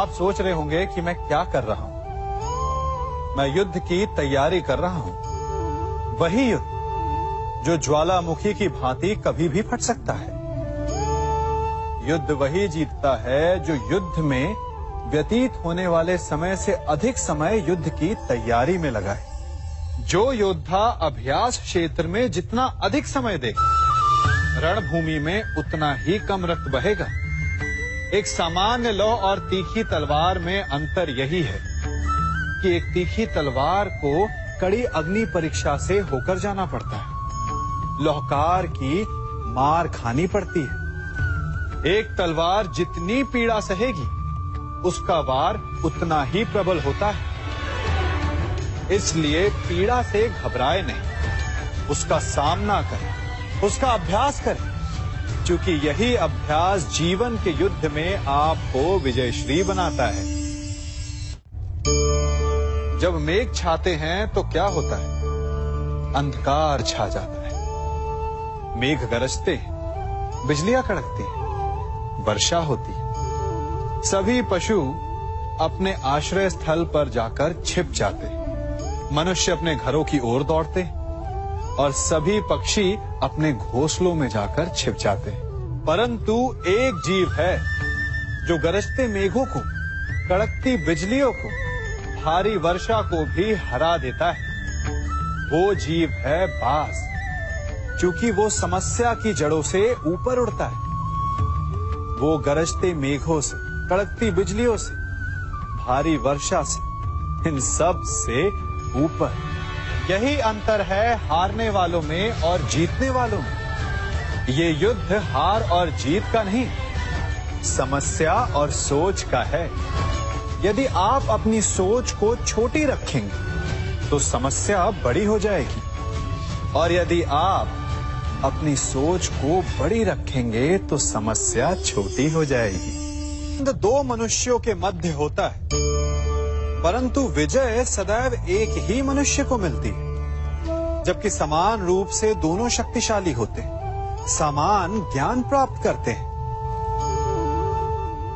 आप सोच रहे होंगे कि मैं क्या कर रहा हूं। मैं युद्ध की तैयारी कर रहा हूं। वही युद्ध जो ज्वालामुखी की भांति कभी भी फट सकता है। युद्ध वही जीतता है जो युद्ध में व्यतीत होने वाले समय से अधिक समय युद्ध की तैयारी में लगाए। जो योद्धा अभ्यास क्षेत्र में जितना अधिक समय दे, रणभूमि में उतना ही कम रक्त बहेगा। एक सामान्य लौह और तीखी तलवार में अंतर यही है कि एक तीखी तलवार को कड़ी अग्नि परीक्षा से होकर जाना पड़ता है, लौहकार की मार खानी पड़ती है। एक तलवार जितनी पीड़ा सहेगी, उसका वार उतना ही प्रबल होता है। इसलिए पीड़ा से घबराए नहीं, उसका सामना करें, उसका अभ्यास करें, क्योंकि यही अभ्यास जीवन के युद्ध में आपको विजयश्री बनाता है। जब मेघ छाते हैं तो क्या होता है? अंधकार छा जाता है। मेघ गरजते हैं, बिजलियां कड़कती हैं, वर्षा होती है। सभी पशु अपने आश्रय स्थल पर जाकर छिप जाते हैं। मनुष्य अपने घरों की ओर दौड़ते हैं और सभी पक्षी अपने घोंसलों में जाकर छिप जाते हैं। परंतु एक जीव है जो गरजते मेघों को, कड़कती बिजलियों को, भारी वर्षा को भी हरा देता है। वो जीव है बाज, क्योंकि वो समस्या की जड़ों से ऊपर उड़ता है। वो गरजते मेघों से, कड़कती बिजलियों से, भारी वर्षा से, इन सब से ऊपर। यही अंतर है हारने वालों में और जीतने वालों में। ये युद्ध हार और जीत का नहीं, समस्या और सोच का है। यदि आप अपनी सोच को छोटी रखेंगे तो समस्या बड़ी हो जाएगी, और यदि आप अपनी सोच को बड़ी रखेंगे तो समस्या छोटी हो जाएगी। दो मनुष्यों के मध्य होता है, परंतु विजय सदैव एक ही मनुष्य को मिलती है। जबकि समान रूप से दोनों शक्तिशाली होते हैं, समान ज्ञान प्राप्त करते हैं।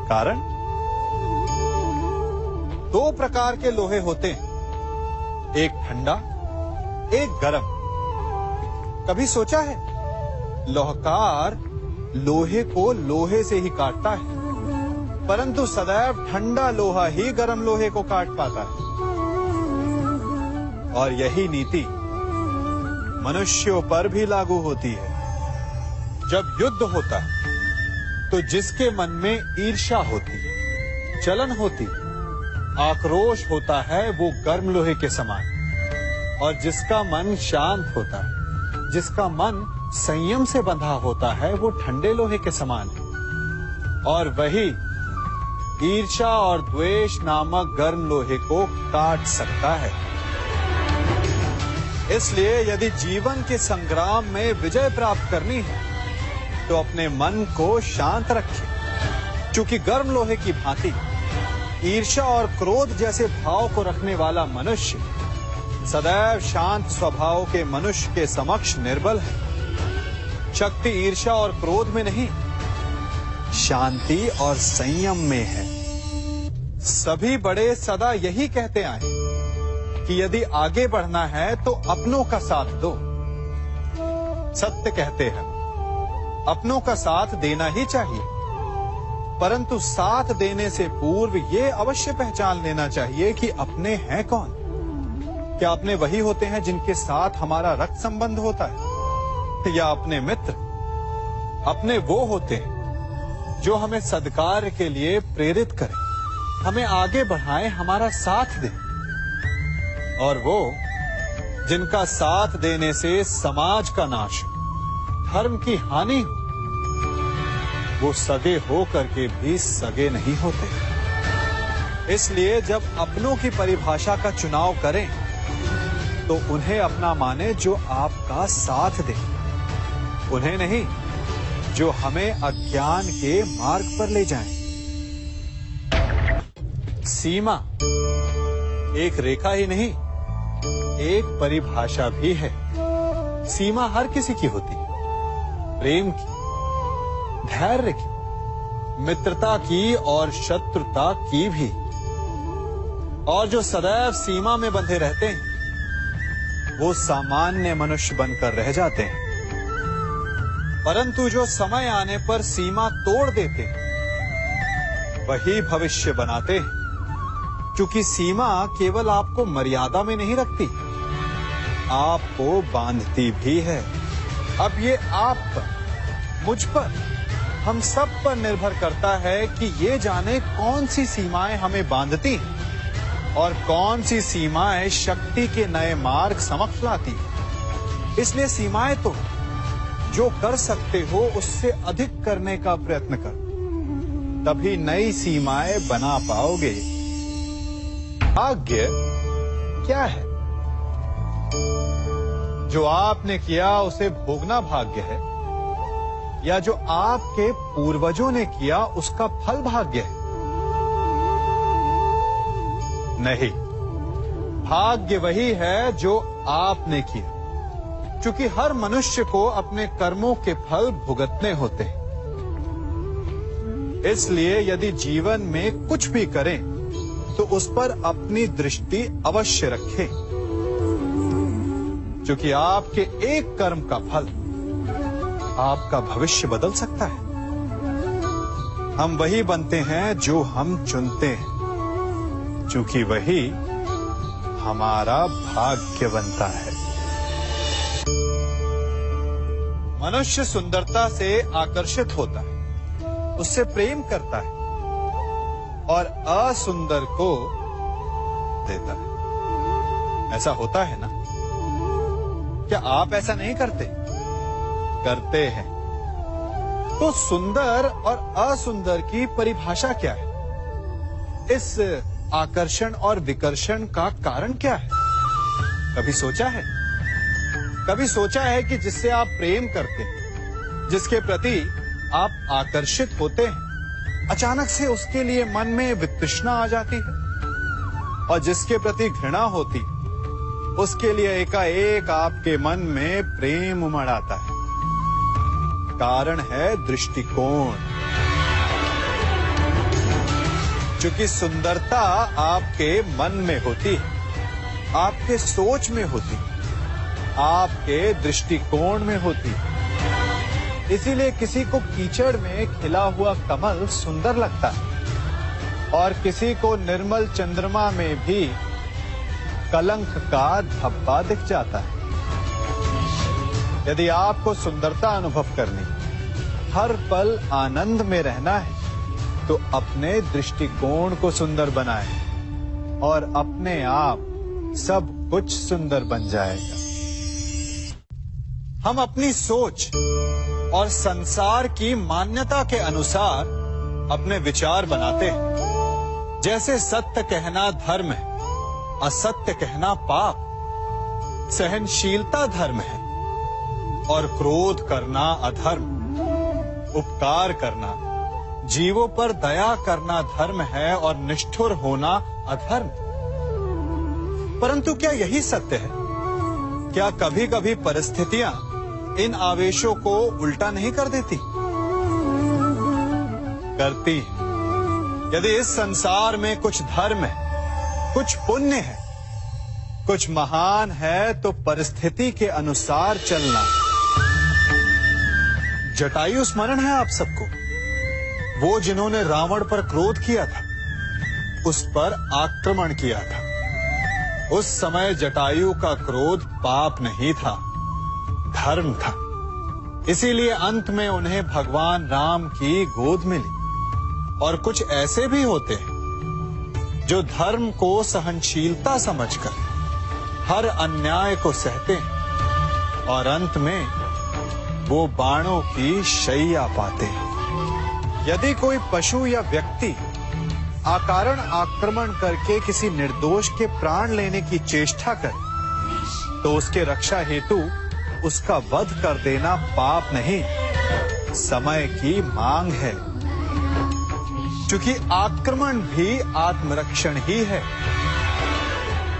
कारण, दो प्रकार के लोहे होते हैं, एक ठंडा, एक गर्म। कभी सोचा है? लोहकार लोहे को लोहे से ही काटता है, परंतु सदैव ठंडा लोहा ही गर्म लोहे को काट पाता है। और यही नीति मनुष्यों पर भी लागू होती है। जब युद्ध होता है तो जिसके मन में ईर्ष्या होती है, जलन होती है, आक्रोश होता है, वो गर्म लोहे के समान। और जिसका मन शांत होता है, जिसका मन संयम से बंधा होता है, वो ठंडे लोहे के समान है। और वही ईर्ष्या और द्वेष नामक गर्म लोहे को काट सकता है। इसलिए यदि जीवन के संग्राम में विजय प्राप्त करनी है तो अपने मन को शांत रखें, क्योंकि गर्म लोहे की भांति ईर्ष्या और क्रोध जैसे भाव को रखने वाला मनुष्य सदैव शांत स्वभाव के मनुष्य के समक्ष निर्बल है। शक्ति ईर्ष्या और क्रोध में नहीं, शांति और संयम में है। सभी बड़े सदा यही कहते आए कि यदि आगे बढ़ना है तो अपनों का साथ दो। सत्य कहते हैं, अपनों का साथ देना ही चाहिए, परंतु साथ देने से पूर्व ये अवश्य पहचान लेना चाहिए कि अपने हैं कौन। क्या अपने वही होते हैं जिनके साथ हमारा रक्त संबंध होता है, या अपने मित्र? अपने वो होते हैं जो हमें सद्कार्य के लिए प्रेरित करें, हमें आगे बढ़ाएं, हमारा साथ दें। और वो जिनका साथ देने से समाज का नाश हो, धर्म की हानि हो, वो सगे हो करके भी सगे नहीं होते। इसलिए जब अपनों की परिभाषा का चुनाव करें तो उन्हें अपना माने जो आपका साथ दे, उन्हें नहीं जो हमें अज्ञान के मार्ग पर ले जाएं। सीमा एक रेखा ही नहीं, एक परिभाषा भी है। सीमा हर किसी की होती है, प्रेम की, धैर्य की, मित्रता की और शत्रुता की भी। और जो सदैव सीमा में बंधे रहते हैं वो सामान्य मनुष्य बनकर रह जाते हैं, परंतु जो समय आने पर सीमा तोड़ देते हैं वही भविष्य बनाते हैं, क्योंकि सीमा केवल आपको मर्यादा में नहीं रखती, आपको बांधती भी है। अब ये आप पर, मुझ पर, हम सब पर निर्भर करता है कि ये जाने कौन सी सीमाएं हमें बांधती हैं और कौन सी सीमाएं शक्ति के नए मार्ग समक्ष लाती हैं। इसलिए सीमाएं तो जो कर सकते हो उससे अधिक करने का प्रयत्न करो, तभी नई सीमाएं बना पाओगे। भाग्य क्या है? जो आपने किया उसे भोगना भाग्य है, या जो आपके पूर्वजों ने किया उसका फल भाग्य है? नहीं, भाग्य वही है जो आपने किया, क्योंकि हर मनुष्य को अपने कर्मों के फल भुगतने होते हैं। इसलिए यदि जीवन में कुछ भी करें तो उस पर अपनी दृष्टि अवश्य रखें, क्योंकि आपके एक कर्म का फल आपका भविष्य बदल सकता है। हम वही बनते हैं जो हम चुनते हैं, क्योंकि वही हमारा भाग्य बनता है। मनुष्य सुंदरता से आकर्षित होता है, उससे प्रेम करता है और असुंदर को देता है। ऐसा होता है ना? क्या आप ऐसा नहीं करते? करते हैं। तो सुंदर और असुंदर की परिभाषा क्या है? इस आकर्षण और विकर्षण का कारण क्या है? कभी सोचा है? कभी सोचा है कि जिससे आप प्रेम करते हैं, जिसके प्रति आप आकर्षित होते हैं, अचानक से उसके लिए मन में वितृष्णा आ जाती है, और जिसके प्रति घृणा होती उसके लिए एकाएक आपके मन में प्रेम उमड़ आता है। कारण है दृष्टिकोण। क्योंकि सुंदरता आपके मन में होती है, आपके सोच में होती है, आपके दृष्टिकोण में होती है। इसीलिए किसी को कीचड़ में खिला हुआ कमल सुंदर लगता है, और किसी को निर्मल चंद्रमा में भी कलंक का धब्बा दिख जाता है। यदि आपको सुंदरता अनुभव करनी, हर पल आनंद में रहना है, तो अपने दृष्टिकोण को सुंदर बनाएं और अपने आप सब कुछ सुंदर बन जाएगा। हम अपनी सोच और संसार की मान्यता के अनुसार अपने विचार बनाते हैं। जैसे सत्य कहना धर्म है, असत्य कहना पाप, सहनशीलता धर्म है और क्रोध करना अधर्म, उपकार करना, जीवों पर दया करना धर्म है और निष्ठुर होना अधर्म। परंतु क्या यही सत्य है? क्या कभी कभी परिस्थितियां इन आवेशों को उल्टा नहीं कर देती? करती है। यदि इस संसार में कुछ धर्म है, कुछ पुण्य है, कुछ महान है, तो परिस्थिति के अनुसार चलना। जटायु स्मरण है आप सबको, वो जिन्होंने रावण पर क्रोध किया था, उस पर आक्रमण किया था। उस समय जटायु का क्रोध पाप नहीं था, धर्म था। इसीलिए अंत में उन्हें भगवान राम की गोद मिली। और कुछ ऐसे भी होते हैं जो धर्म को सहनशीलता समझकर हर अन्याय को सहते हैं और अंत में वो बाणों की शैया पाते हैं। यदि कोई पशु या व्यक्ति अकारण आक्रमण करके किसी निर्दोष के प्राण लेने की चेष्टा करे, तो उसके रक्षा हेतु उसका वध कर देना पाप नहीं, समय की मांग है। क्योंकि आक्रमण भी आत्मरक्षण ही है।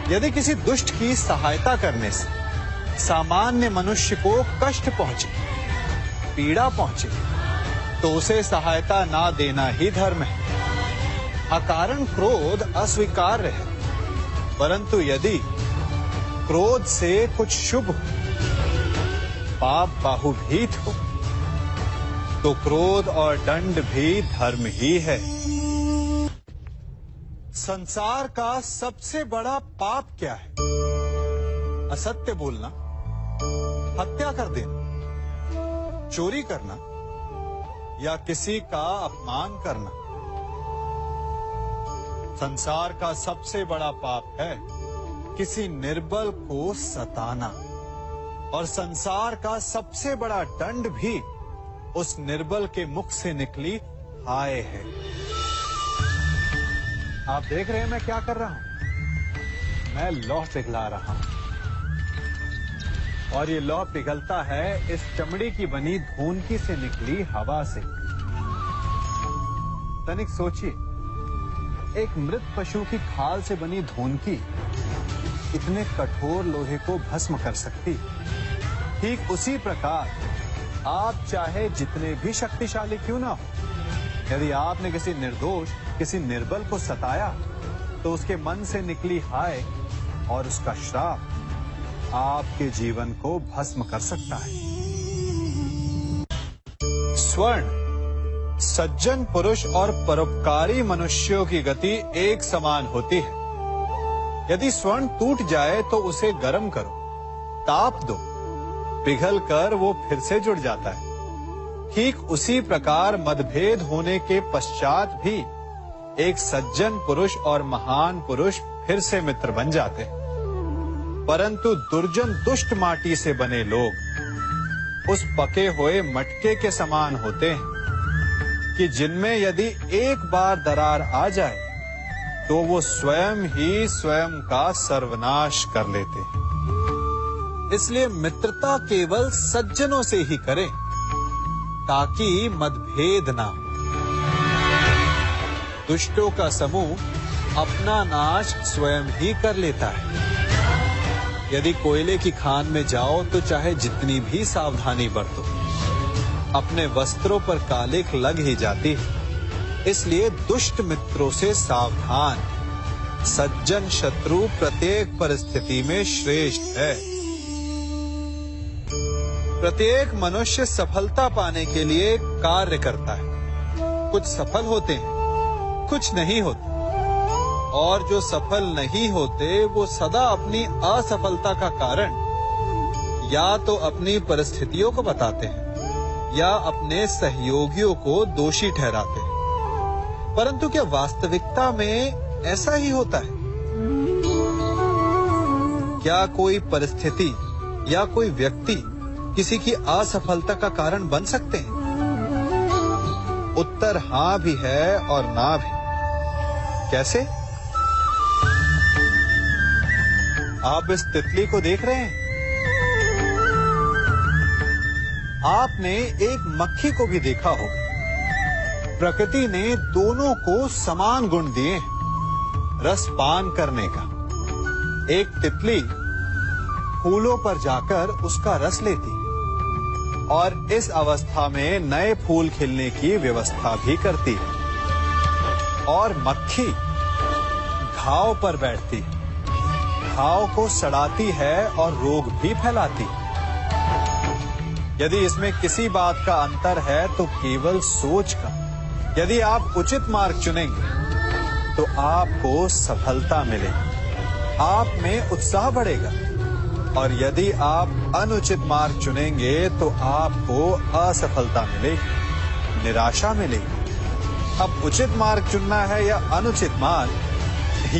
यदि किसी दुष्ट की सहायता करने से सामान्य मनुष्य को कष्ट पहुंचे, पीड़ा पहुंचे, तो उसे सहायता ना देना ही धर्म है। अकारण क्रोध अस्वीकार्य है, परंतु यदि क्रोध से कुछ शुभ हो, पाप बाहुभीत हो, तो क्रोध और दंड भी धर्म ही है। संसार का सबसे बड़ा पाप क्या है? असत्य बोलना, हत्या कर देना, चोरी करना या किसी का अपमान करना। संसार का सबसे बड़ा पाप है किसी निर्बल को सताना, और संसार का सबसे बड़ा दंड भी उस निर्बल के मुख से निकली हाय है। आप देख रहे हैं मैं क्या कर रहा हूं? मैं लौह पिघला रहा हूं, और ये लौह पिघलता है इस चमड़ी की बनी धूनकी से निकली हवा से। तनिक सोचिए, एक मृत पशु की खाल से बनी धूनकी इतने कठोर लोहे को भस्म कर सकती। ठीक उसी प्रकार आप चाहे जितने भी शक्तिशाली क्यों ना हो, यदि आपने किसी निर्दोष, किसी निर्बल को सताया, तो उसके मन से निकली हाय और उसका श्राप आपके जीवन को भस्म कर सकता है। स्वर्ण सज्जन पुरुष और परोपकारी मनुष्यों की गति एक समान होती है। यदि स्वर्ण टूट जाए तो उसे गर्म करो, ताप दो, पिघल कर वो फिर से जुड़ जाता है। ठीक उसी प्रकार मतभेद होने के पश्चात भी एक सज्जन पुरुष और महान पुरुष फिर से मित्र बन जाते हैं। परंतु दुर्जन दुष्ट माटी से बने लोग उस पके हुए मटके के समान होते हैं कि जिनमें यदि एक बार दरार आ जाए तो वो स्वयं ही स्वयं का सर्वनाश कर लेते हैं। इसलिए मित्रता केवल सज्जनों से ही करें ताकि मतभेद ना हो। दुष्टों का समूह अपना नाश स्वयं ही कर लेता है। यदि कोयले की खान में जाओ तो चाहे जितनी भी सावधानी बरतो, अपने वस्त्रों पर कालिख लग ही जाती है। इसलिए दुष्ट मित्रों से सावधान। सज्जन शत्रु प्रत्येक परिस्थिति में श्रेष्ठ है। प्रत्येक मनुष्य सफलता पाने के लिए कार्य करता है। कुछ सफल होते हैं, कुछ नहीं होते, और जो सफल नहीं होते वो सदा अपनी असफलता का कारण या तो अपनी परिस्थितियों को बताते हैं या अपने सहयोगियों को दोषी ठहराते हैं। परंतु क्या वास्तविकता में ऐसा ही होता है? क्या कोई परिस्थिति या कोई व्यक्ति किसी की असफलता का कारण बन सकते हैं? उत्तर हां भी है और ना भी। कैसे? आप इस तितली को देख रहे हैं? आपने एक मक्खी को भी देखा होगा। प्रकृति ने दोनों को समान गुण दिए हैं रस पान करने का। एक तितली फूलों पर जाकर उसका रस लेती और इस अवस्था में नए फूल खिलने की व्यवस्था भी करती है, और मक्खी घाव पर बैठती है, घाव को सड़ाती है और रोग भी फैलाती है। यदि इसमें किसी बात का अंतर है तो केवल सोच का। यदि आप उचित मार्ग चुनेंगे तो आपको सफलता मिलेगी, आप में उत्साह बढ़ेगा, और यदि आप अनुचित मार्ग चुनेंगे तो आपको असफलता मिलेगी, निराशा मिलेगी। अब उचित मार्ग चुनना है या अनुचित मार्ग,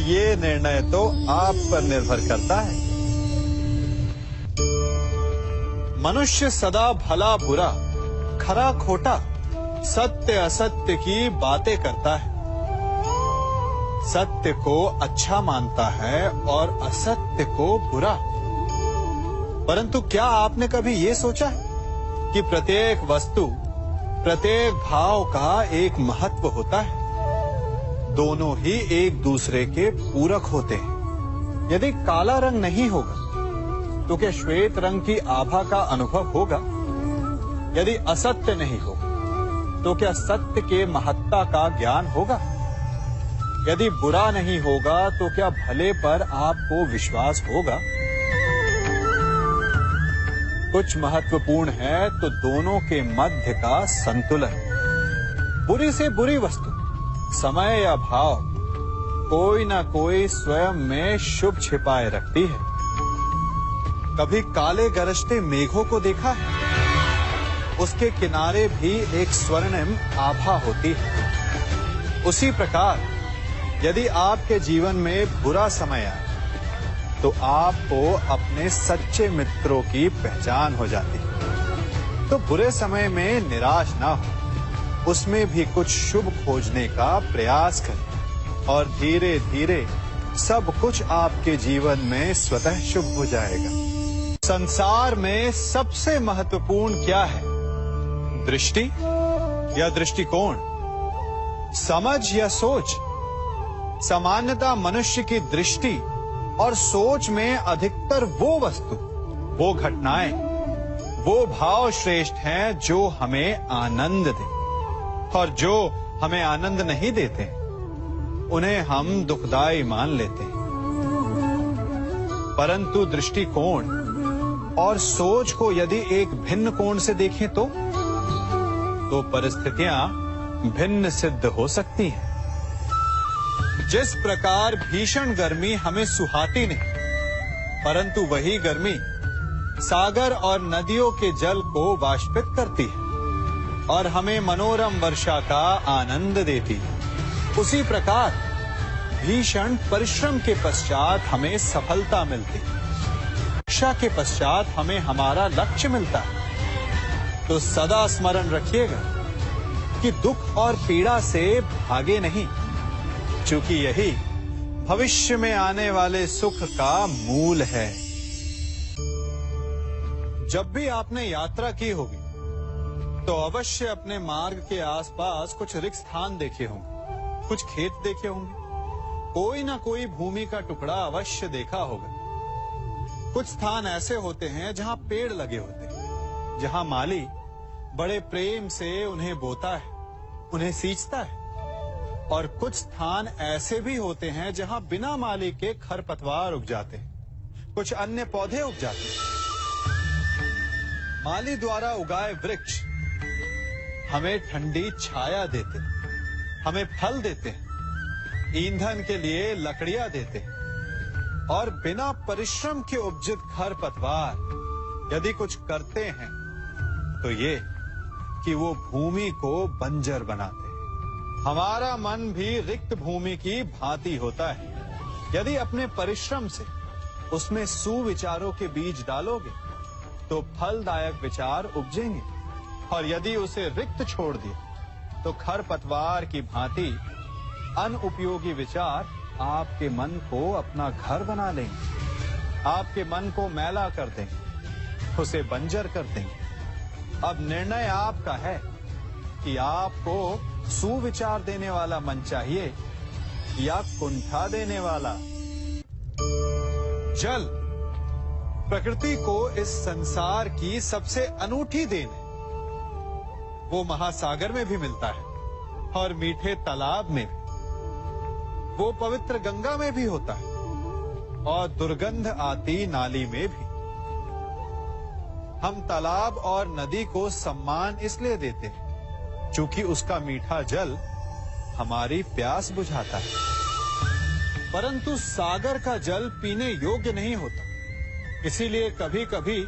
ये निर्णय तो आप पर निर्भर करता है। मनुष्य सदा भला बुरा, खरा खोटा, सत्य असत्य की बातें करता है। सत्य को अच्छा मानता है और असत्य को बुरा। परंतु क्या आपने कभी ये सोचा है कि प्रत्येक वस्तु, प्रत्येक भाव का एक महत्व होता है? दोनों ही एक दूसरे के पूरक होते हैं। यदि काला रंग नहीं होगा तो क्या श्वेत रंग की आभा का अनुभव होगा? यदि असत्य नहीं होगा तो क्या सत्य के महत्ता का ज्ञान होगा? यदि बुरा नहीं होगा तो क्या भले पर आपको विश्वास होगा? कुछ महत्वपूर्ण है तो दोनों के मध्य का संतुलन। बुरी से बुरी वस्तु, समय या भाव, कोई ना कोई स्वयं में शुभ छिपाए रखती है। कभी काले गरजते मेघों को देखा है? उसके किनारे भी एक स्वर्णिम आभा होती है। उसी प्रकार यदि आपके जीवन में बुरा समय आए तो आपको अपने सच्चे मित्रों की पहचान हो जाती है। तो बुरे समय में निराश ना हो, उसमें भी कुछ शुभ खोजने का प्रयास करें और धीरे धीरे सब कुछ आपके जीवन में स्वतः शुभ हो जाएगा। संसार में सबसे महत्वपूर्ण क्या है? दृष्टि या दृष्टिकोण, समझ या सोच? सामान्यतः मनुष्य की दृष्टि और सोच में अधिकतर वो वस्तु, वो घटनाएं, वो भाव श्रेष्ठ हैं जो हमें आनंद दें, और जो हमें आनंद नहीं देते उन्हें हम दुखदाई मान लेते हैं। परंतु दृष्टिकोण और सोच को यदि एक भिन्न कोण से देखें तो परिस्थितियां भिन्न सिद्ध हो सकती हैं। जिस प्रकार भीषण गर्मी हमें सुहाती नहीं, परंतु वही गर्मी सागर और नदियों के जल को वाष्पित करती है और हमें मनोरम वर्षा का आनंद देती है, उसी प्रकार भीषण परिश्रम के पश्चात हमें सफलता मिलती है। शिक्षा के पश्चात हमें हमारा लक्ष्य मिलता है। तो सदा स्मरण रखिएगा कि दुख और पीड़ा से भागे नहीं, क्योंकि यही भविष्य में आने वाले सुख का मूल है। जब भी आपने यात्रा की होगी तो अवश्य अपने मार्ग के आसपास कुछ रिक्त स्थान देखे होंगे, कुछ खेत देखे होंगे, कोई ना कोई भूमि का टुकड़ा अवश्य देखा होगा। कुछ स्थान ऐसे होते हैं जहां पेड़ लगे होते हैं, जहां माली बड़े प्रेम से उन्हें बोता है, उन्हें सींचता है। और कुछ स्थान ऐसे भी होते हैं जहां बिना माली के खरपतवार उग जाते हैं, कुछ अन्य पौधे उग जाते हैं। माली द्वारा उगाए वृक्ष हमें ठंडी छाया देते हैं, हमें फल देते हैं, ईंधन के लिए लकड़ियां देते हैं। और बिना परिश्रम के उपजित खरपतवार यदि कुछ करते हैं तो ये कि वो भूमि को बंजर बनाते हैं। हमारा मन भी रिक्त भूमि की भांति होता है। यदि अपने परिश्रम से उसमें सुविचारों के बीज डालोगे तो फलदायक विचार उपजेंगे, और यदि उसे रिक्त छोड़ दिया तो खरपतवार की भांति अनुपयोगी विचार आपके मन को अपना घर बना लेंगे, आपके मन को मैला कर देंगे, उसे बंजर कर देंगे। अब निर्णय आपका है कि आपको सुविचार देने वाला मन चाहिए या कुंठा देने वाला। जल प्रकृति को इस संसार की सबसे अनूठी देन है। वो महासागर में भी मिलता है और मीठे तालाब में भी, वो पवित्र गंगा में भी होता है और दुर्गंध आती नाली में भी। हम तालाब और नदी को सम्मान इसलिए देते हैं क्योंकि उसका मीठा जल हमारी प्यास बुझाता है। परंतु सागर का जल पीने योग्य नहीं होता, इसीलिए कभी कभी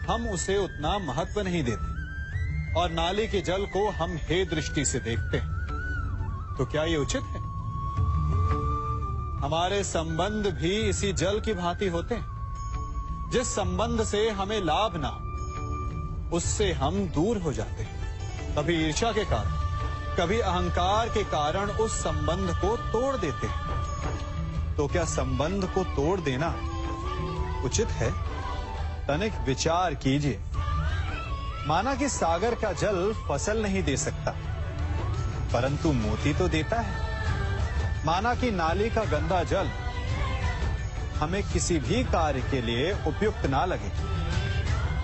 हम उसे उतना महत्व नहीं देते और नाली के जल को हम हे दृष्टि से देखते हैं। तो क्या ये उचित है? हमारे संबंध भी इसी जल की भांति होते हैं। जिस संबंध से हमें लाभ ना हो उससे हम दूर हो जाते हैं। कभी ईर्ष्या के कारण, कभी अहंकार के कारण उस संबंध को तोड़ देते हैं। तो क्या संबंध को तोड़ देना उचित है? तनिक विचार कीजिए। माना कि सागर का जल फसल नहीं दे सकता, परंतु मोती तो देता है। माना कि नाली का गंदा जल हमें किसी भी कार्य के लिए उपयुक्त ना लगे,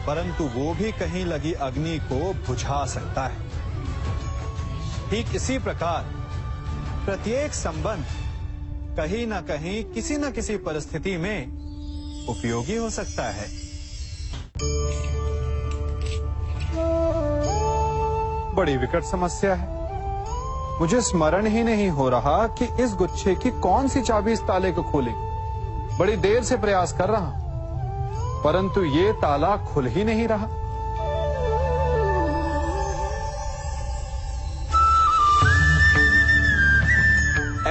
परंतु वो भी कहीं लगी अग्नि को बुझा सकता है। ठीक इसी प्रकार प्रत्येक संबंध कहीं न कहीं किसी न किसी परिस्थिति में उपयोगी हो सकता है। बड़ी विकट समस्या है। मुझे स्मरण ही नहीं हो रहा कि इस गुच्छे की कौन सी चाबी इस ताले को खोलेगी। बड़ी देर से प्रयास कर रहा हूं, परंतु ये ताला खुल ही नहीं रहा।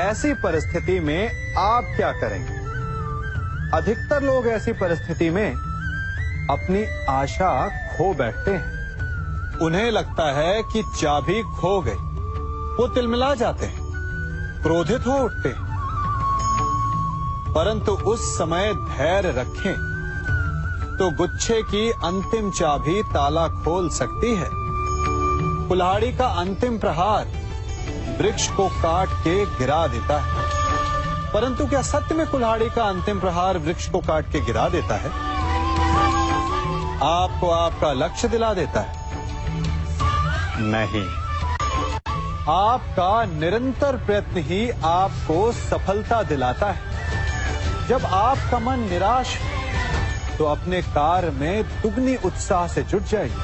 ऐसी परिस्थिति में आप क्या करेंगे? अधिकतर लोग ऐसी परिस्थिति में अपनी आशा खो बैठते हैं। उन्हें लगता है कि चाबी खो गई। वो तिलमिला जाते हैं, क्रोधित हो उठते हैं। परंतु उस समय धैर्य रखें तो गुच्छे की अंतिम चाबी ताला खोल सकती है। कुल्हाड़ी का अंतिम प्रहार वृक्ष को काट के गिरा देता है, परंतु क्या सत्य में कुल्हाड़ी का अंतिम प्रहार वृक्ष को काट के गिरा देता है? आपको आपका लक्ष्य दिला देता है? नहीं। आपका निरंतर प्रयत्न ही आपको सफलता दिलाता है। जब आपका मन निराश है तो अपने कार्य में दुगनी उत्साह से जुट जाइए,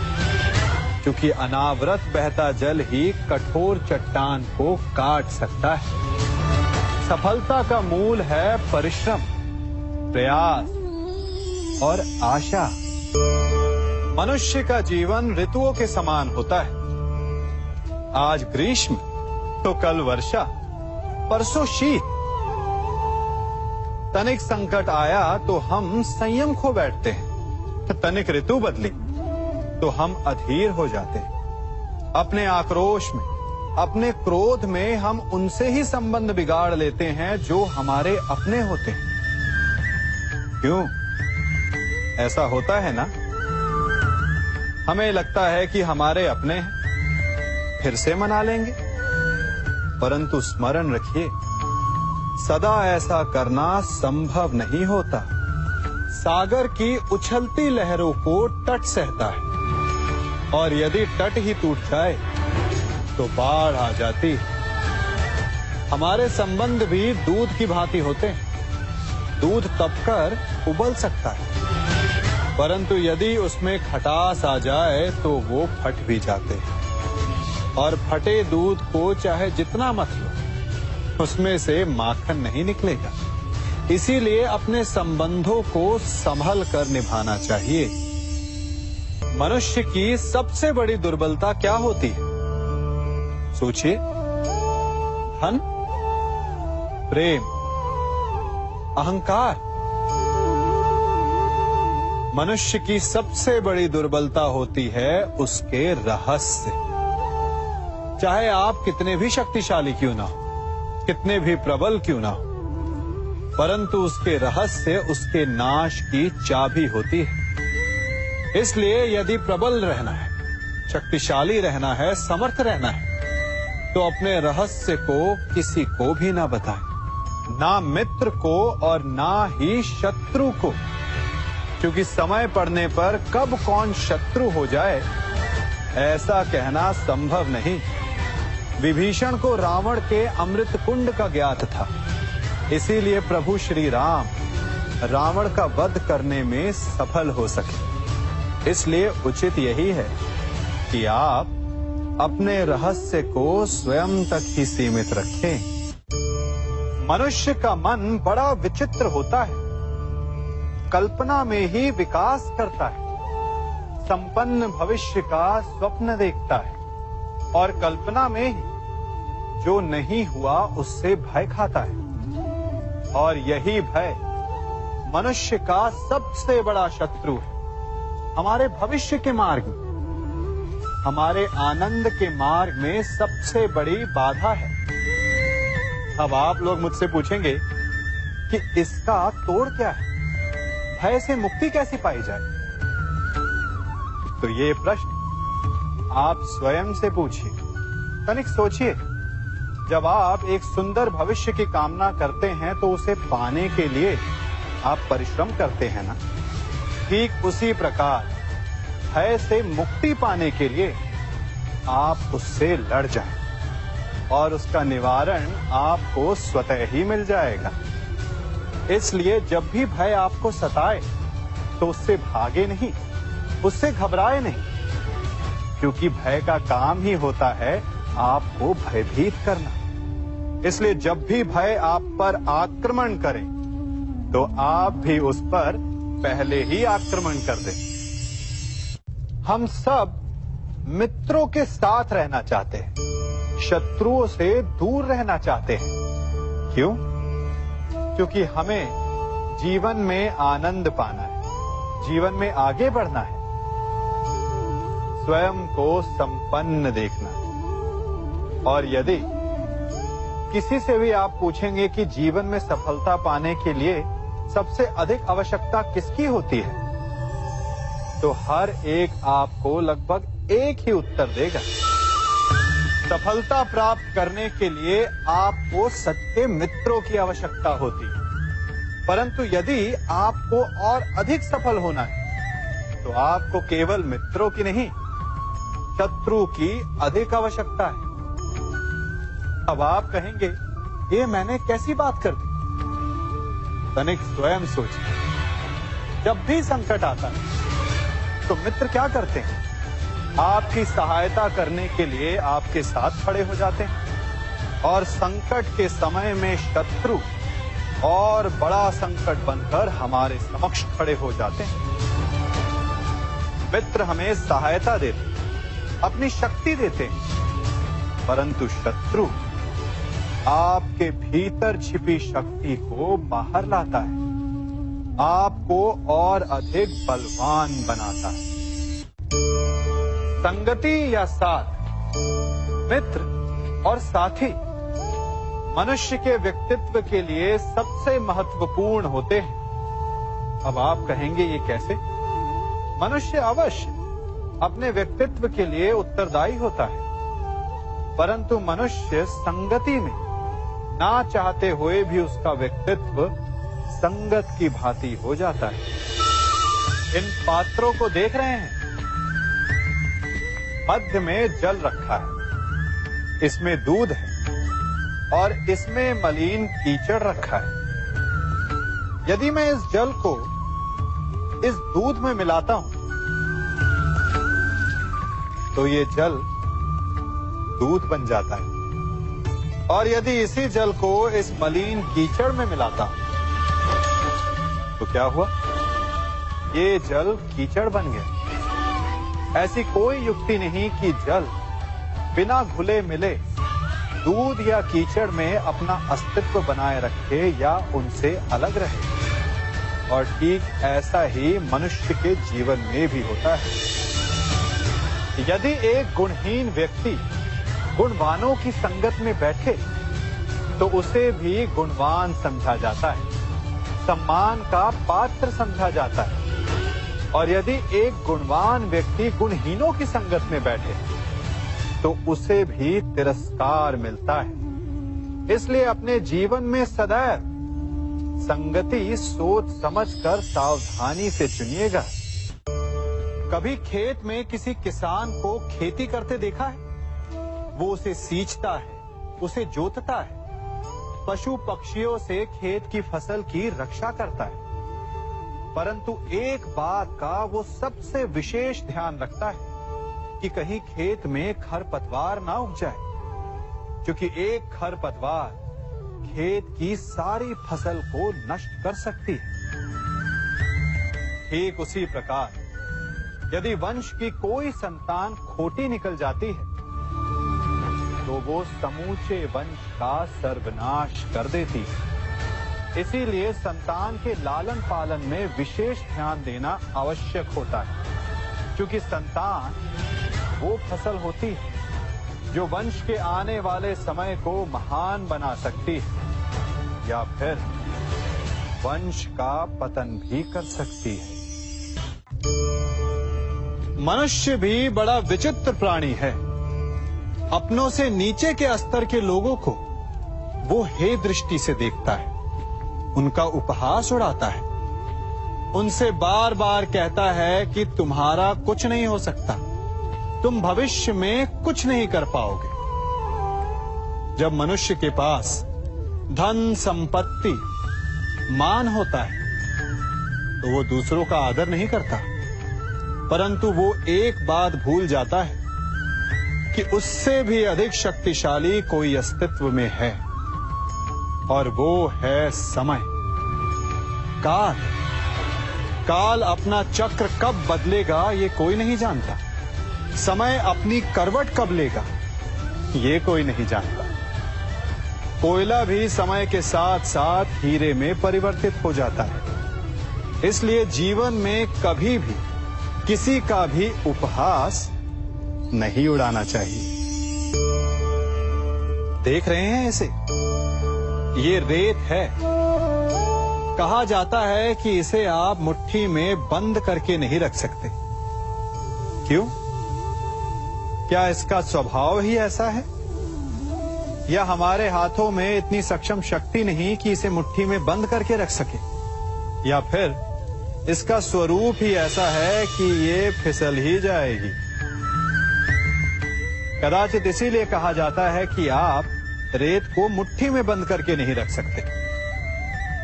क्योंकि अनावरत बहता जल ही कठोर चट्टान को काट सकता है। सफलता का मूल है परिश्रम, प्रयास और आशा। मनुष्य का जीवन ऋतुओं के समान होता है। आज ग्रीष्म तो कल वर्षा, परसों शीत। तनिक संकट आया तो हम संयम खो बैठते हैं। तनिक ऋतु बदली तो हम अधीर हो जाते हैं। अपने आक्रोश में, अपने क्रोध में हम उनसे ही संबंध बिगाड़ लेते हैं जो हमारे अपने होते हैं। क्यों ऐसा होता है ना? हमें लगता है कि हमारे अपने हैं, फिर से मना लेंगे। परंतु स्मरण रखिए, सदा ऐसा करना संभव नहीं होता। सागर की उछलती लहरों को तट सहता है, और यदि तट ही टूट जाए तो बाढ़ आ जाती है। हमारे संबंध भी दूध की भांति होते हैं। दूध तपकर उबल सकता है, परंतु यदि उसमें खटास आ जाए तो वो फट भी जाते हैं। और फटे दूध को चाहे जितना मत लो, उसमें से माखन नहीं निकलेगा। इसीलिए अपने संबंधों को संभल कर निभाना चाहिए। मनुष्य की सबसे बड़ी दुर्बलता क्या होती है? सोचिए। धन, प्रेम, अहंकार। मनुष्य की सबसे बड़ी दुर्बलता होती है उसके रहस्य। चाहे आप कितने भी शक्तिशाली क्यों ना हो, कितने भी प्रबल क्यों ना हो, परंतु उसके रहस्य उसके नाश की चाबी होती है। इसलिए यदि प्रबल रहना है, शक्तिशाली रहना है, समर्थ रहना है, तो अपने रहस्य को किसी को भी ना बताएं, ना मित्र को और ना ही शत्रु को, क्योंकि समय पड़ने पर कब कौन शत्रु हो जाए ऐसा कहना संभव नहीं। विभीषण को रावण के अमृत कुंड का ज्ञात था, इसीलिए प्रभु श्री राम रावण का वध करने में सफल हो सके। इसलिए उचित यही है कि आप अपने रहस्य को स्वयं तक ही सीमित रखें। मनुष्य का मन बड़ा विचित्र होता है। कल्पना में ही विकास करता है, संपन्न भविष्य का स्वप्न देखता है, और कल्पना में ही जो नहीं हुआ उससे भय खाता है। और यही भय मनुष्य का सबसे बड़ा शत्रु है। हमारे भविष्य के मार्ग में, हमारे आनंद के मार्ग में सबसे बड़ी बाधा है। अब आप लोग मुझसे पूछेंगे कि इसका तोड़ क्या है, भय से मुक्ति कैसे पाई जाए? तो ये प्रश्न आप स्वयं से पूछिए। तनिक सोचिए, जब आप एक सुंदर भविष्य की कामना करते हैं तो उसे पाने के लिए आप परिश्रम करते हैं ना? ठीक उसी प्रकार भय से मुक्ति पाने के लिए आप उससे लड़ जाएं। और उसका निवारण आपको स्वतः ही मिल जाएगा। इसलिए जब भी भय आपको सताए तो उससे भागे नहीं, उससे घबराए नहीं, क्योंकि भय का काम ही होता है आपको भयभीत करना। इसलिए जब भी भय आप पर आक्रमण करे तो आप भी उस पर पहले ही आक्रमण कर दें। हम सब मित्रों के साथ रहना चाहते हैं, शत्रुओं से दूर रहना चाहते हैं। क्यों? क्योंकि हमें जीवन में आनंद पाना है, जीवन में आगे बढ़ना है, स्वयं को संपन्न देखना है। और यदि किसी से भी आप पूछेंगे कि जीवन में सफलता पाने के लिए सबसे अधिक आवश्यकता किसकी होती है, तो हर एक आपको लगभग एक ही उत्तर देगा। सफलता प्राप्त करने के लिए आपको सच्चे मित्रों की आवश्यकता होती है। परंतु यदि आपको और अधिक सफल होना है तो आपको केवल मित्रों की नहीं, शत्रु की अधिक आवश्यकता है। अब आप कहेंगे, ये मैंने कैसी बात कर दी? तनिक स्वयं सोचिए। जब भी संकट आता है तो मित्र क्या करते हैं? आपकी सहायता करने के लिए आपके साथ खड़े हो जाते हैं, और संकट के समय में शत्रु और बड़ा संकट बनकर हमारे समक्ष खड़े हो जाते हैं। मित्र हमें सहायता देते, अपनी शक्ति देते हैं, परंतु शत्रु आपके भीतर छिपी शक्ति को बाहर लाता है, आपको और अधिक बलवान बनाता है। संगति या साथ, मित्र और साथी मनुष्य के व्यक्तित्व के लिए सबसे महत्वपूर्ण होते हैं। अब आप कहेंगे, ये कैसे? मनुष्य अवश्य अपने व्यक्तित्व के लिए उत्तरदायी होता है, परंतु मनुष्य संगति में ना चाहते हुए भी उसका व्यक्तित्व संगत की भांति हो जाता है। इन पात्रों को देख रहे हैं, मध्य में जल रखा है, इसमें दूध है और इसमें मलिन कीचड़ रखा है। यदि मैं इस जल को इस दूध में मिलाता हूं तो ये जल दूध बन जाता है, और यदि इसी जल को इस मलिन कीचड़ में मिलाता हूं तो क्या हुआ? ये जल कीचड़ बन गया। ऐसी कोई युक्ति नहीं कि जल बिना घुले मिले दूध या कीचड़ में अपना अस्तित्व बनाए रखे या उनसे अलग रहे। और ठीक ऐसा ही मनुष्य के जीवन में भी होता है। यदि एक गुणहीन व्यक्ति गुणवानों की संगत में बैठे तो उसे भी गुणवान समझा जाता है, सम्मान का पात्र समझा जाता है। और यदि एक गुणवान व्यक्ति गुणहीनों की संगत में बैठे तो उसे भी तिरस्कार मिलता है। इसलिए अपने जीवन में सदैव संगति सोच समझकर सावधानी से चुनिएगा। कभी खेत में किसी किसान को खेती करते देखा है? वो उसे सींचता है, उसे जोतता है, पशु पक्षियों से खेत की फसल की रक्षा करता है, परंतु एक बात का वो सबसे विशेष ध्यान रखता है कि कहीं खेत में खरपतवार ना उग जाए, क्योंकि एक खरपतवार खेत की सारी फसल को नष्ट कर सकती है। ठीक उसी प्रकार यदि वंश की कोई संतान खोटी निकल जाती है तो वो समूचे वंश का सर्वनाश कर देती है। इसीलिए संतान के लालन पालन में विशेष ध्यान देना आवश्यक होता है, क्योंकि संतान वो फसल होती है जो वंश के आने वाले समय को महान बना सकती है या फिर वंश का पतन भी कर सकती है। मनुष्य भी बड़ा विचित्र प्राणी है। अपनों से नीचे के स्तर के लोगों को वो हे दृष्टि से देखता है, उनका उपहास उड़ाता है, उनसे बार बार कहता है कि तुम्हारा कुछ नहीं हो सकता, तुम भविष्य में कुछ नहीं कर पाओगे। जब मनुष्य के पास धन, संपत्ति, मान होता है तो वो दूसरों का आदर नहीं करता, परंतु वो एक बात भूल जाता है कि उससे भी अधिक शक्तिशाली कोई अस्तित्व में है, और वो है समय। काल। काल अपना चक्र कब बदलेगा ये कोई नहीं जानता। समय अपनी करवट कब लेगा ये कोई नहीं जानता। कोयला भी समय के साथ साथ हीरे में परिवर्तित हो जाता है। इसलिए जीवन में कभी भी किसी का भी उपहास नहीं उड़ाना चाहिए। देख रहे हैं इसे? ये रेत है। कहा जाता है कि इसे आप मुट्ठी में बंद करके नहीं रख सकते। क्यों? क्या इसका स्वभाव ही ऐसा है, या हमारे हाथों में इतनी सक्षम शक्ति नहीं कि इसे मुट्ठी में बंद करके रख सके, या फिर इसका स्वरूप ही ऐसा है कि ये फिसल ही जाएगी। कदाचित इसीलिए कहा जाता है कि आप रेत को मुट्ठी में बंद करके नहीं रख सकते,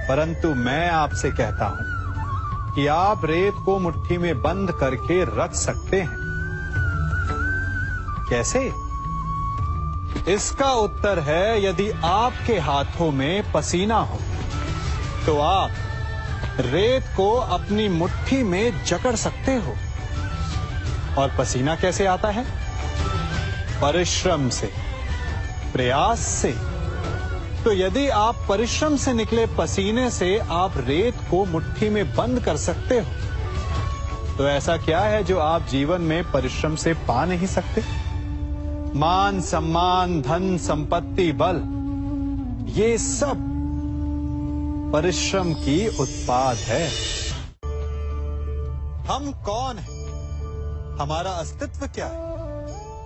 परंतु मैं आपसे कहता हूं कि आप रेत को मुट्ठी में बंद करके रख सकते हैं। कैसे? इसका उत्तर है, यदि आपके हाथों में पसीना हो तो आप रेत को अपनी मुट्ठी में जकड़ सकते हो। और पसीना कैसे आता है? परिश्रम से, प्रयास से। तो यदि आप परिश्रम से निकले पसीने से आप रेत को मुट्ठी में बंद कर सकते हो, तो ऐसा क्या है जो आप जीवन में परिश्रम से पा नहीं सकते? मान, सम्मान, धन, संपत्ति, बल, ये सब परिश्रम की उत्पाद है। हम कौन हैं? हमारा अस्तित्व क्या है?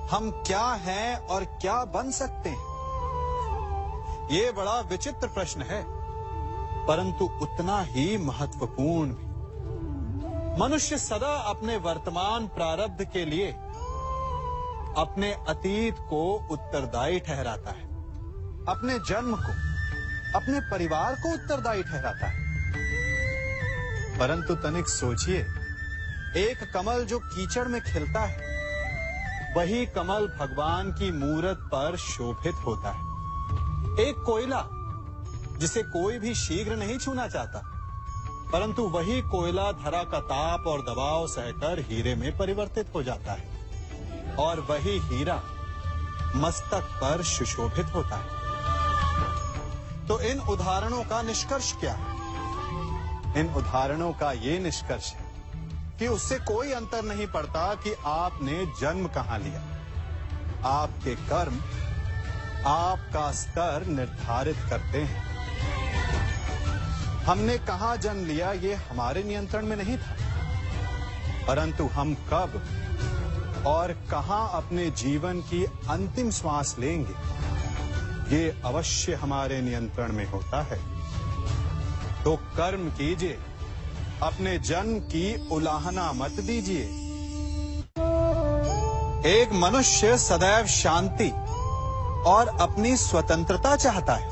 हम क्या हैं और क्या बन सकते हैं? ये बड़ा विचित्र प्रश्न है, परंतु उतना ही महत्वपूर्ण भी। मनुष्य सदा अपने वर्तमान प्रारब्ध के लिए अपने अतीत को उत्तरदायी ठहराता है, अपने जन्म को, अपने परिवार को उत्तरदायी ठहराता है। परंतु तनिक सोचिए, एक कमल जो कीचड़ में खिलता है, वही कमल भगवान की मूरत पर शोभित होता है। एक कोयला जिसे कोई भी शीघ्र नहीं छूना चाहता, परंतु वही कोयला धरा का ताप और दबाव सहकर हीरे में परिवर्तित हो जाता है, और वही हीरा मस्तक पर सुशोभित होता है। तो इन उदाहरणों का निष्कर्ष क्या है? इन उदाहरणों का ये निष्कर्ष है कि उससे कोई अंतर नहीं पड़ता कि आपने जन्म कहां लिया। आपके कर्म आपका स्तर निर्धारित करते हैं। हमने कहां जन्म लिया ये हमारे नियंत्रण में नहीं था, परंतु हम कब और कहां अपने जीवन की अंतिम श्वास लेंगे ये अवश्य हमारे नियंत्रण में होता है। तो कर्म कीजिए, अपने जन्म की उलाहना मत दीजिए। एक मनुष्य सदैव शांति और अपनी स्वतंत्रता चाहता है,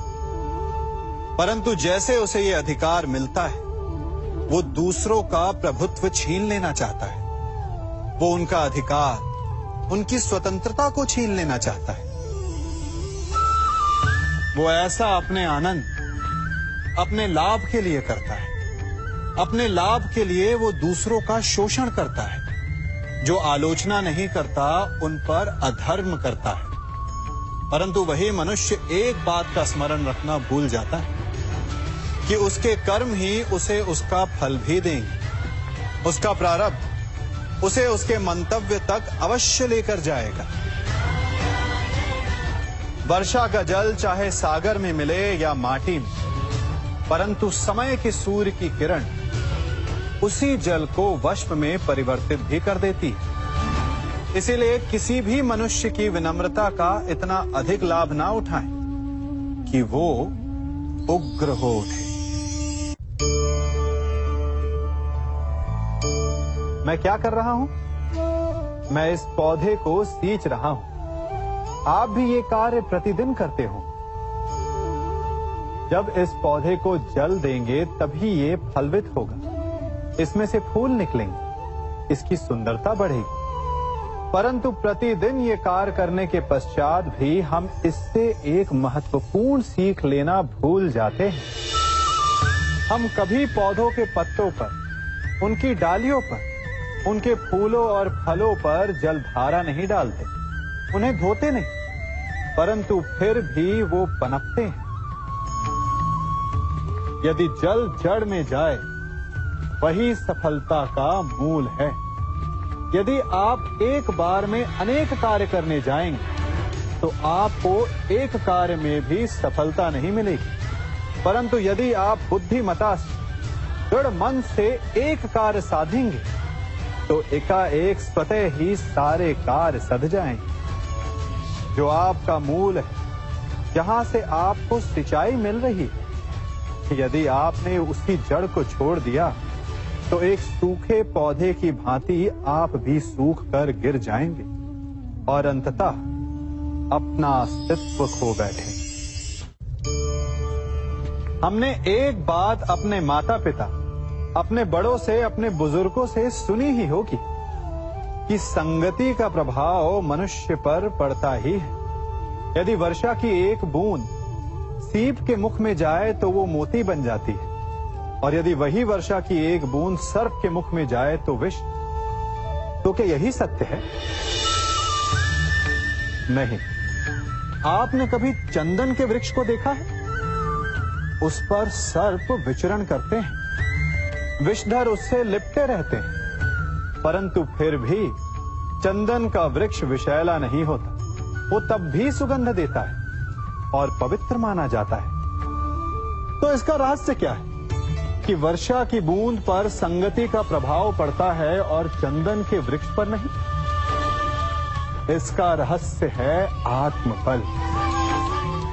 परंतु जैसे उसे ये अधिकार मिलता है, वो दूसरों का प्रभुत्व छीन लेना चाहता है। वो उनका अधिकार, उनकी स्वतंत्रता को छीन लेना चाहता है। वो ऐसा अपने आनंद, अपने लाभ के लिए करता है। अपने लाभ के लिए वो दूसरों का शोषण करता है। जो आलोचना नहीं करता उन पर अधर्म करता है। परंतु वही मनुष्य एक बात का स्मरण रखना भूल जाता है कि उसके कर्म ही उसे उसका फल भी देंगे। उसका प्रारब्ध उसे उसके मंतव्य तक अवश्य लेकर जाएगा। वर्षा का जल चाहे सागर में मिले या माटी में, परंतु समय के सूर्य की किरण उसी जल को वष्प में परिवर्तित भी कर देती है। इसीलिए किसी भी मनुष्य की विनम्रता का इतना अधिक लाभ ना उठाएं कि वो उग्र हो उठे। मैं क्या कर रहा हूं? मैं इस पौधे को सींच रहा हूं। आप भी ये कार्य प्रतिदिन करते हो। जब इस पौधे को जल देंगे तभी ये फलवित होगा, इसमें से फूल निकलेंगे, इसकी सुंदरता बढ़ेगी। परंतु प्रतिदिन ये कार्य करने के पश्चात भी हम इससे एक महत्वपूर्ण सीख लेना भूल जाते हैं। हम कभी पौधों के पत्तों पर, उनकी डालियों पर, उनके फूलों और फलों पर जलधारा नहीं डालते, उन्हें धोते नहीं, परंतु फिर भी वो पनपते हैं। यदि जल जड़ में जाए, वही सफलता का मूल है। यदि आप एक बार में अनेक कार्य करने जाएंगे, तो आपको एक कार्य में भी सफलता नहीं मिलेगी। परंतु यदि आप बुद्धिमता से, दृढ़ मन से एक कार्य साधेंगे, तो एकाएक स्वतः ही सारे कार्य सध जाएंगे। जो आपका मूल है, जहां से आपको सिंचाई मिल रही है, यदि आपने उसकी जड़ को छोड़ दिया, तो एक सूखे पौधे की भांति आप भी सूख कर गिर जाएंगे और अंततः अपना अस्तित्व खो बैठे। हमने एक बात अपने माता पिता, अपने बड़ों से, अपने बुजुर्गों से सुनी ही होगी कि संगति का प्रभाव मनुष्य पर पड़ता ही है। यदि वर्षा की एक बूंद सीप के मुख में जाए तो वो मोती बन जाती है, और यदि वही वर्षा की एक बूंद सर्प के मुख में जाए तो विष। तो क्या यही सत्य है? नहीं। आपने कभी चंदन के वृक्ष को देखा है? उस पर सर्प विचरण करते हैं, विषधर उससे लिपटे रहते हैं, परंतु फिर भी चंदन का वृक्ष विषैला नहीं होता। वो तब भी सुगंध देता है और पवित्र माना जाता है। तो इसका रहस्य क्या है कि वर्षा की बूंद पर संगति का प्रभाव पड़ता है और चंदन के वृक्ष पर नहीं? इसका रहस्य है आत्मबल।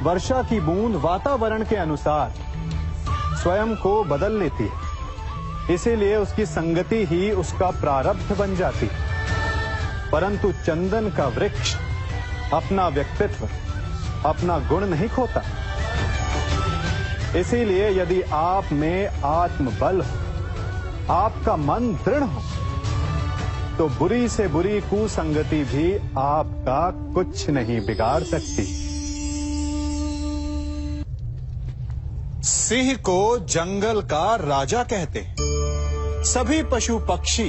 वर्षा की बूंद वातावरण के अनुसार स्वयं को बदल लेती है, इसीलिए उसकी संगति ही उसका प्रारब्ध बन जाती है। परंतु चंदन का वृक्ष अपना व्यक्तित्व, अपना गुण नहीं खोता। इसीलिए यदि आप में आत्मबल हो, आपका मन दृढ़ हो, तो बुरी से बुरी कुसंगति भी आपका कुछ नहीं बिगाड़ सकती। सिंह को जंगल का राजा कहते हैं। सभी पशु पक्षी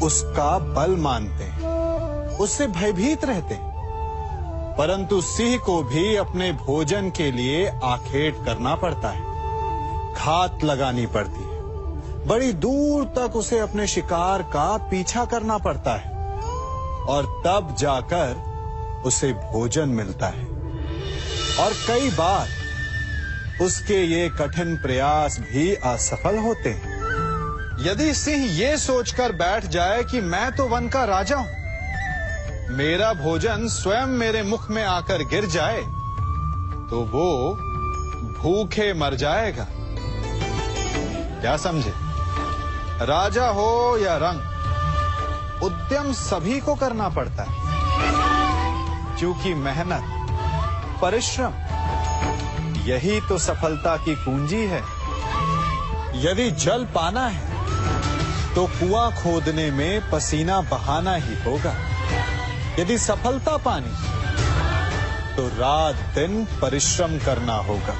उसका बल मानते हैं, उससे भयभीत रहते हैं। परंतु सिंह को भी अपने भोजन के लिए आखेट करना पड़ता है, घात लगानी पड़ती है, बड़ी दूर तक उसे अपने शिकार का पीछा करना पड़ता है, और तब जाकर उसे भोजन मिलता है। और कई बार उसके ये कठिन प्रयास भी असफल होते हैं। यदि सिंह ये सोचकर बैठ जाए कि मैं तो वन का राजा हूं, मेरा भोजन स्वयं मेरे मुख में आकर गिर जाए, तो वो भूखे मर जाएगा। क्या समझे? राजा हो या रंक, उद्यम सभी को करना पड़ता है, क्योंकि मेहनत, परिश्रम, यही तो सफलता की कुंजी है। यदि जल पाना है, तो कुआं खोदने में पसीना बहाना ही होगा। यदि सफलता पानी, तो रात दिन परिश्रम करना होगा।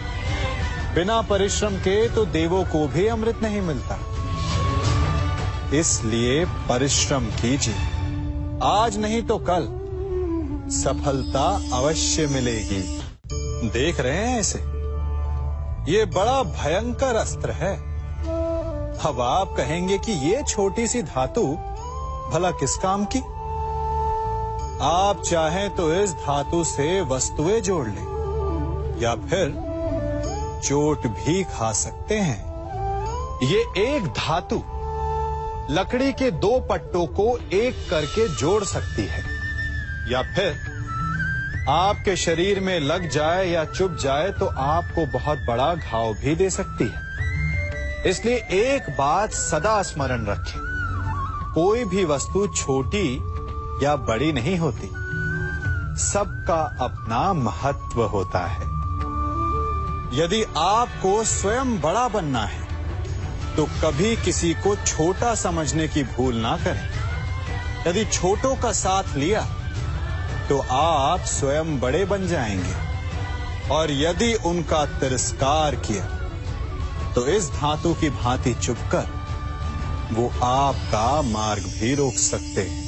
बिना परिश्रम के तो देवों को भी अमृत नहीं मिलता। इसलिए परिश्रम कीजिए, आज नहीं तो कल सफलता अवश्य मिलेगी। देख रहे हैं इसे? ये बड़ा भयंकर अस्त्र है। अब आप कहेंगे कि ये छोटी सी धातु भला किस काम की? आप चाहें तो इस धातु से वस्तुएं जोड़ लें, या फिर चोट भी खा सकते हैं। ये एक धातु लकड़ी के दो पट्टों को एक करके जोड़ सकती है, या फिर आपके शरीर में लग जाए या चुभ जाए तो आपको बहुत बड़ा घाव भी दे सकती है। इसलिए एक बात सदा स्मरण रखें, कोई भी वस्तु छोटी या बड़ी नहीं होती, सबका अपना महत्व होता है। यदि आपको स्वयं बड़ा बनना है तो कभी किसी को छोटा समझने की भूल ना करें। यदि छोटों का साथ लिया तो आप स्वयं बड़े बन जाएंगे, और यदि उनका तिरस्कार किया तो इस धातु की भांति चुपकर वो आपका मार्ग भी रोक सकते हैं।